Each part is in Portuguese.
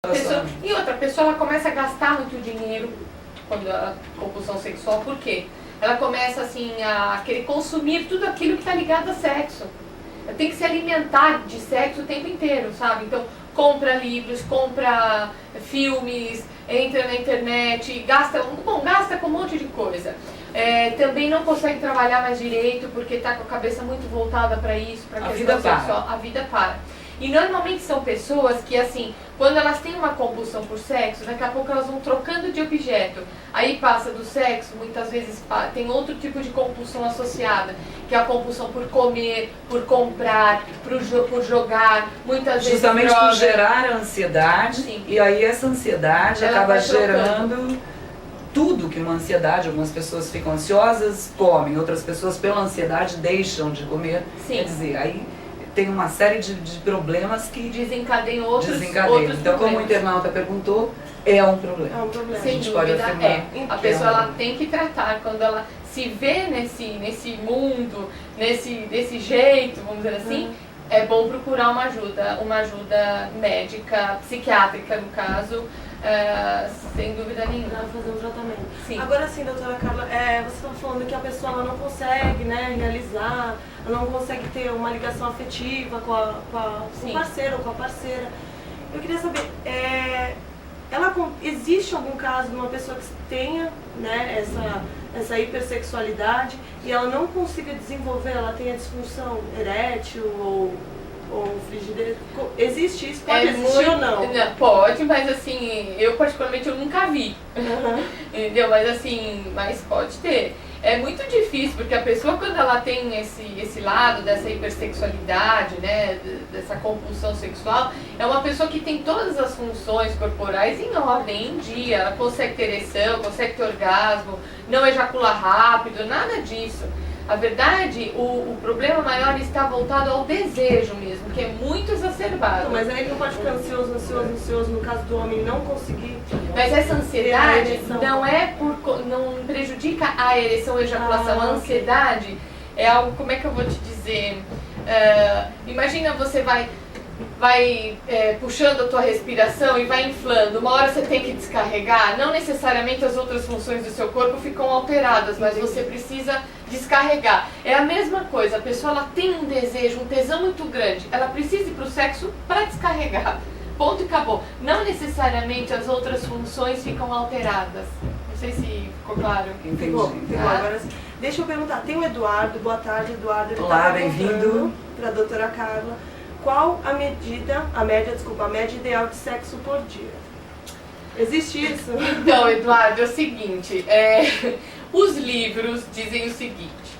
E outra pessoa, ela começa a gastar muito dinheiro quando a compulsão sexual, por quê? Ela começa assim a querer consumir tudo aquilo que está ligado a sexo. Ela tem que se alimentar de sexo o tempo inteiro, sabe? Então compra livros, compra filmes, entra na internet, gasta com um monte de coisa. Também não consegue trabalhar mais direito porque está com a cabeça muito voltada para isso, para a questão sexual. A vida para. E normalmente são pessoas que, assim, quando elas têm uma compulsão por sexo, daqui a pouco elas vão trocando de objeto. Aí passa do sexo, muitas vezes tem outro tipo de compulsão associada, que é a compulsão por comer, por comprar, por jogar, muitas vezes justamente droga. Por gerar ansiedade. Sim. E aí essa ansiedade ela acaba gerando tudo que uma ansiedade. Algumas pessoas ficam ansiosas, comem, outras pessoas pela ansiedade deixam de comer. Sim. Quer dizer, aí tem uma série de problemas que desencadeiam outros Então, problemas. Como o internauta perguntou, é um problema. É um problema. A gente pode afirmar. A pessoa ela tem que tratar quando ela se vê nesse mundo, desse jeito, vamos dizer assim. É bom procurar uma ajuda médica, psiquiátrica no caso, sem dúvida nenhuma. Para fazer um tratamento. Sim. Agora sim, doutora Carla, você está falando que a pessoa ela não consegue, né, realizar, ela não consegue ter uma ligação afetiva com o parceiro ou com a parceira. Eu queria saber, existe algum caso de uma pessoa que tenha, né, essa hipersexualidade e ela não consiga desenvolver, ela tenha disfunção erétil ou frigideira? Existe isso? Pode existir ou não? Pode, mas assim, eu particularmente eu nunca vi. Entendeu? Mas assim, pode ter. É muito difícil, porque a pessoa quando ela tem esse lado dessa hipersexualidade, né, dessa compulsão sexual, é uma pessoa que tem todas as funções corporais em ordem, em dia. Ela consegue ter ereção, consegue ter orgasmo, não ejacula rápido, nada disso. A verdade, o problema maior está voltado ao desejo mesmo, que é muito exacerbado. Mas aí não pode ficar ansioso, no caso do homem não conseguir. Mas essa ansiedade não prejudica a ereção e a ejaculação. A ansiedade é algo, como é que eu vou te dizer? Imagina você vai puxando a tua respiração e vai inflando. Uma hora você tem que descarregar. Não necessariamente as outras funções do seu corpo ficam alteradas, mas você precisa descarregar. É a mesma coisa. A pessoa ela tem um desejo, um tesão muito grande. Ela precisa ir para o sexo para descarregar. Ponto e acabou. Não necessariamente as outras funções ficam alteradas. Não sei se ficou claro. Entendi. Agora, deixa eu perguntar. Tem o Eduardo. Boa tarde, Eduardo. Olá, bem-vindo. Para a doutora Carla. Qual a média ideal de sexo por dia? Existe isso? Então, Eduardo, é o seguinte, os livros dizem o seguinte,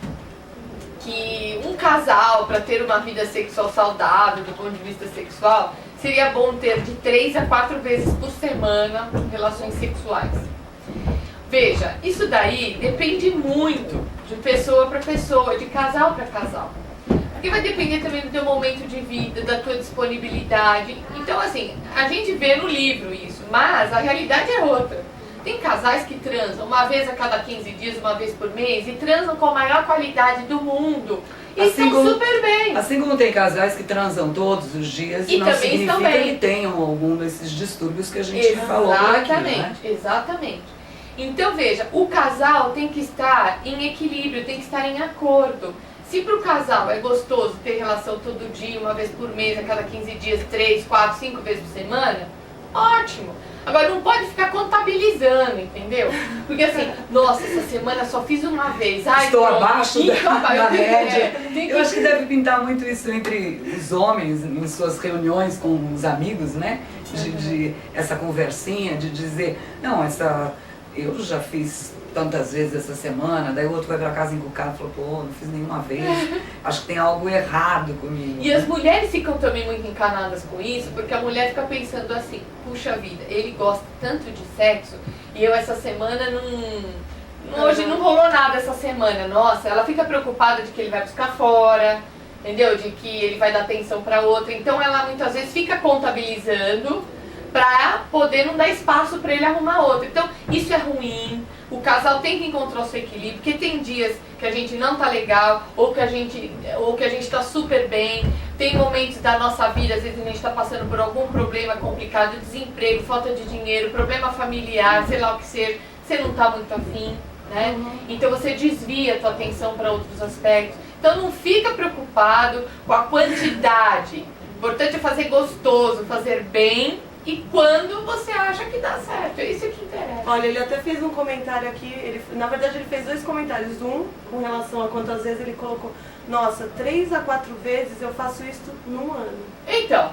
que um casal, para ter uma vida sexual saudável do ponto de vista sexual, seria bom ter de 3 a 4 vezes por semana relações sexuais. Veja, isso daí depende muito de pessoa para pessoa, de casal para casal. Porque vai depender também do teu momento de vida, da tua disponibilidade. Então, assim, a gente vê no livro isso, mas a realidade é outra. Tem casais que transam uma vez a cada 15 dias, uma vez por mês, e transam com a maior qualidade do mundo. E assim estão super bem. Assim como tem casais que transam todos os dias e não significa que tenham algum desses distúrbios que a gente falou por aqui, né? Exatamente. Então, veja, o casal tem que estar em equilíbrio, tem que estar em acordo. Se para o casal é gostoso ter relação todo dia, uma vez por mês, a cada 15 dias, 3, 4, 5 vezes por semana, ótimo. Agora não pode ficar contabilizando, entendeu? Porque assim, nossa, essa semana só fiz uma vez. Ai, estou abaixo da média. Eu acho que deve deve pintar muito isso entre os homens, em suas reuniões com os amigos, né? De essa conversinha, de dizer, não, eu já fiz tantas vezes essa semana, daí o outro vai pra casa encucado e falou, pô, não fiz nenhuma vez, acho que tem algo errado comigo. E as mulheres ficam também muito encanadas com isso, porque a mulher fica pensando assim, puxa vida, ele gosta tanto de sexo, e eu essa semana hoje não rolou nada essa semana, nossa, ela fica preocupada de que ele vai buscar fora, entendeu? De que ele vai dar atenção pra outra, então ela muitas vezes fica contabilizando pra poder não dar espaço pra ele arrumar outra. Então, isso é ruim. O casal tem que encontrar o seu equilíbrio, porque tem dias que a gente não tá legal, ou que a gente tá super bem, tem momentos da nossa vida, às vezes a gente está passando por algum problema complicado, desemprego, falta de dinheiro, problema familiar, sei lá o que seja, você não está muito afim, né? Então você desvia a tua atenção para outros aspectos. Então não fica preocupado com a quantidade. O importante é fazer gostoso, fazer bem e quando você acha que dá certo. É isso que interessa. Olha, ele até fez um comentário aqui, na verdade ele fez 2 comentários. Um, com relação a quantas vezes ele colocou, nossa, 3 a 4 vezes eu faço isso num ano. Então,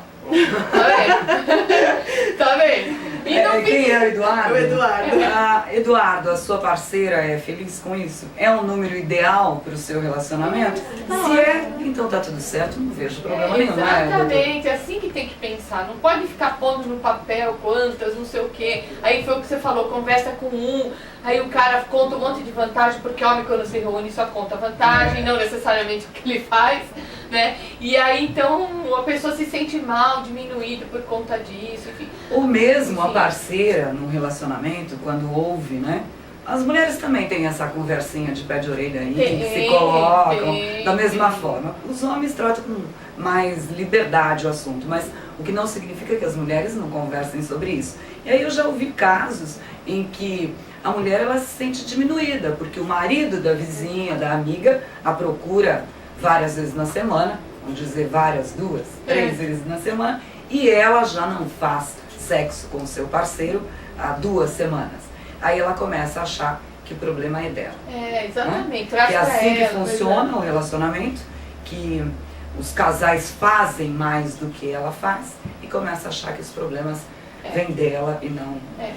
tá vendo? Tá vendo? E não Quem é o Eduardo? O Eduardo. Eduardo, a sua parceira é feliz com isso? É um número ideal para o seu relacionamento? Se é, então tá tudo certo, não vejo problema nenhum, né? Exatamente, é assim que tem que pensar. Não pode ficar pondo no papel quantas, não sei o quê. Aí foi o que você falou, conversa com um, aí o cara conta um monte de vantagem, porque homem quando se reúne só conta vantagem, não necessariamente o que ele faz, né? E aí então a pessoa se sente mal, diminuída por conta disso, enfim. Ou mesmo a Sim. parceira num relacionamento, quando ouve, né? As mulheres também têm essa conversinha de pé de orelha aí, que se colocam da mesma forma. Os homens tratam com mais liberdade o assunto, mas o que não significa que as mulheres não conversem sobre isso. E aí eu já ouvi casos em que a mulher ela se sente diminuída, porque o marido da vizinha, da amiga, a procura várias vezes na semana, vamos dizer várias, 2, 3 vezes na semana, e ela já não faz sexo com o seu parceiro há 2 semanas. Aí ela começa a achar que o problema é dela. Exatamente. Né? Que é assim que funciona o relacionamento, que os casais fazem mais do que ela faz e começa a achar que os problemas vêm dela e não É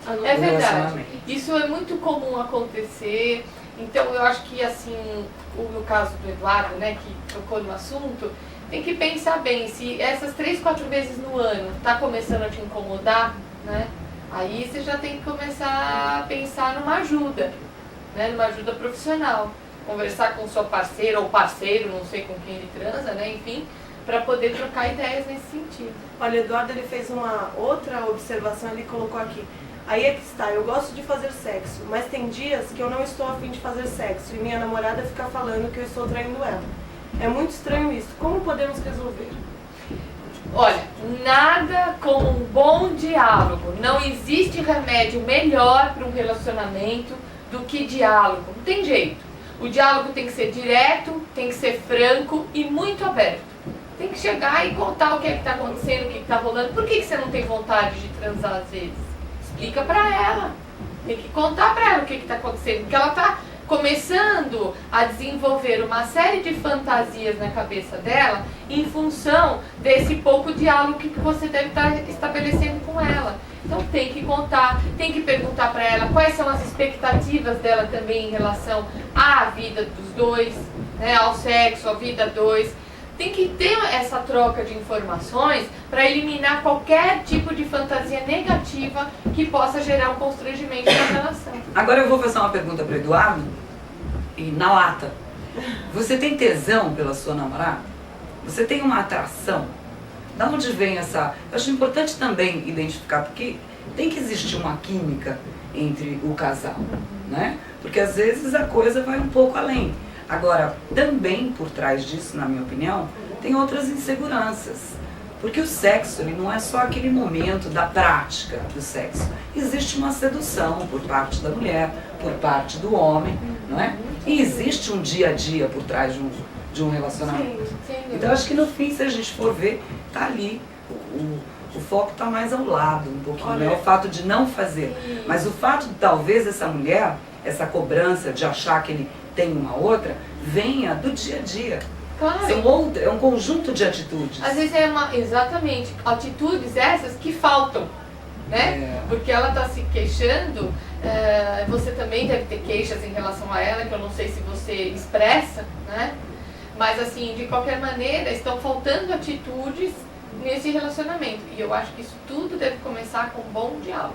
do verdade. relacionamento. Isso é muito comum acontecer. Então eu acho que assim, no caso do Eduardo, né, que tocou no assunto, tem que pensar bem, se essas 3, 4 vezes no ano está começando a te incomodar, né? Aí você já tem que começar a pensar numa ajuda, né? Numa ajuda profissional. Conversar com sua parceira ou parceiro, não sei com quem ele transa, né? Enfim, para poder trocar ideias nesse sentido. Olha, o Eduardo ele fez uma outra observação, ele colocou aqui. Aí é que está, eu gosto de fazer sexo, mas tem dias que eu não estou a fim de fazer sexo e minha namorada fica falando que eu estou traindo ela. É muito estranho isso. Como podemos resolver? Olha, nada como um bom diálogo. Não existe remédio melhor para um relacionamento do que diálogo. Não tem jeito. O diálogo tem que ser direto, tem que ser franco e muito aberto. Tem que chegar e contar o que é que está acontecendo, o que está rolando. Por que você não tem vontade de transar às vezes? Explica para ela. Tem que contar para ela o que está acontecendo. Porque ela está começando a desenvolver uma série de fantasias na cabeça dela em função desse pouco diálogo que você deve estar estabelecendo com ela. Então tem que contar, tem que perguntar para ela quais são as expectativas dela também em relação à vida dos dois, né, ao sexo, à vida dois. Tem que ter essa troca de informações para eliminar qualquer tipo de fantasia negativa que possa gerar um constrangimento na relação. Agora eu vou fazer uma pergunta para o Eduardo, e na lata. Você tem tesão pela sua namorada? Você tem uma atração? Da onde vem essa... Eu acho importante também identificar, porque tem que existir uma química entre o casal, né? Porque às vezes a coisa vai um pouco além. Agora, também por trás disso, na minha opinião, tem outras inseguranças. Porque o sexo, ele não é só aquele momento da prática do sexo. Existe uma sedução por parte da mulher, por parte do homem, não é? E existe um dia a dia por trás de um relacionamento. Sim, Então, acho que no fim, se a gente for ver, tá ali. O foco está mais ao lado um pouquinho, né? O fato de não fazer. Mas o fato de talvez essa mulher, essa cobrança de achar que ele tem uma outra, venha do dia a dia. Claro. É um conjunto de atitudes. Às vezes exatamente, atitudes essas que faltam, né? Porque ela está se queixando, você também deve ter queixas em relação a ela, que eu não sei se você expressa, né? Mas assim, de qualquer maneira, estão faltando atitudes nesse relacionamento. E eu acho que isso tudo deve começar com um bom diálogo.